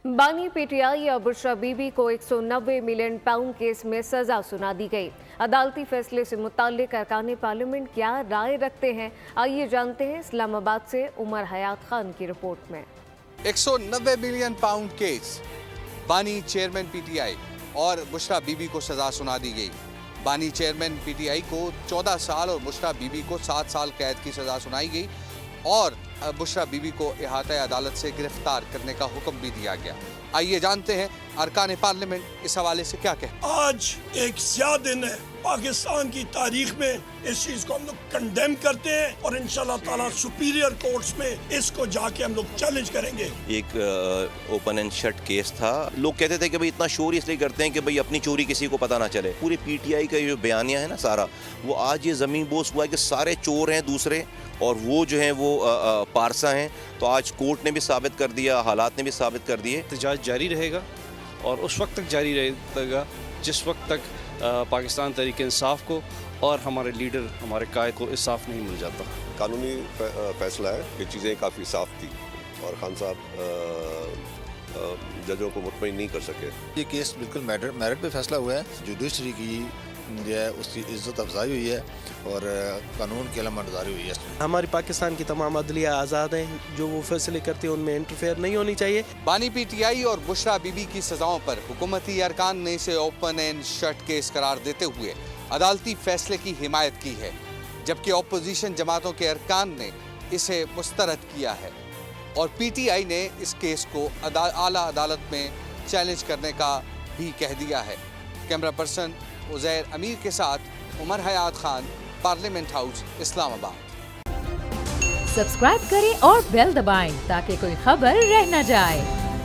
बानी पीटीआई और बुशरा बीबी को 190 मिलियन पाउंड केस में सजा सुना दी गई। अदालती फैसले से मुताल्लिक अरकान पार्लियामेंट क्या राय रखते हैं, आइए जानते हैं इस्लामाबाद से उमर हयात खान की रिपोर्ट में। 190 मिलियन पाउंड केस, बानी चेयरमैन पीटीआई और बुशरा बीबी को सजा सुना दी गई। बानी चेयरमैन पीटीआई को 14 साल और बुशरा बीबी को 7 साल कैद की सजा सुनाई गई और बुशरा बीबी को इहाता अदालत से गिरफ्तार करने का हुक्म भी दिया गया। आइए जानते हैं अरकान पार्लियामेंट इस हवाले से क्या कहते हैं। आज एक स्याह दिन है पाकिस्तान की तारीख में, इस चीज को हम लोग कंडेम करते हैं और इंशाल्लाह ताला सुपीरियर कोर्ट्स में इसको जाके हम लोग चैलेंज करेंगे। एक ओपन एंड शट केस था। लोग कहते थे कि भाई इतना शोर इसलिए करते हैं कि भाई अपनी चोरी किसी को पता ना चले। पूरी पीटीआई का जो बयानिया है ना सारा, वो आज ये ज़मीन बोस हुआ है कि सारे चोर हैं दूसरे और वो जो हैं वो पारसा हैं। तो आज कोर्ट ने भी साबित कर दिया, हालात ने भी साबित कर दिए। एहतजाज जारी रहेगा और उस वक्त तक जारी रहेगा जिस वक्त तक पाकिस्तान तहरीक इंसाफ को और हमारे लीडर, हमारे कायद को इंसाफ नहीं मिल जाता। कानूनी फैसला है कि चीज़ें काफ़ी साफ थी और खान साहब जजों को मुतमईन नहीं कर सके। ये केस बिल्कुल मेरिट पे फैसला हुआ है। जुडिशरी की जो है उसकी इज्जत अफजाई हुई है और कानून की अलमबरदारी हुई है। हमारी पाकिस्तान की तमाम अदलिया आज़ाद हैं, जो वो फैसले करती हैं उनमें इंटरफेयर नहीं होनी चाहिए। बानी पीटीआई और बुशरा बीबी की सजाओं पर हुकूमती अरकान ने इसे ओपन एंड शट केस करार देते हुए अदालती फैसले की हिमायत की है, जबकि अपोजिशन जमातों के अरकान ने इसे मुस्तरद किया है और पीटीआई ने इस केस को आला अदालत में चैलेंज करने का भी कह दिया है। कैमरा पर्सन उज़ैर अमीर के साथ Umar Hayat Khan, parliament house, Islamabad. Subscribe करें और बेल दबाएं ताकि कोई खबर रह न जाए।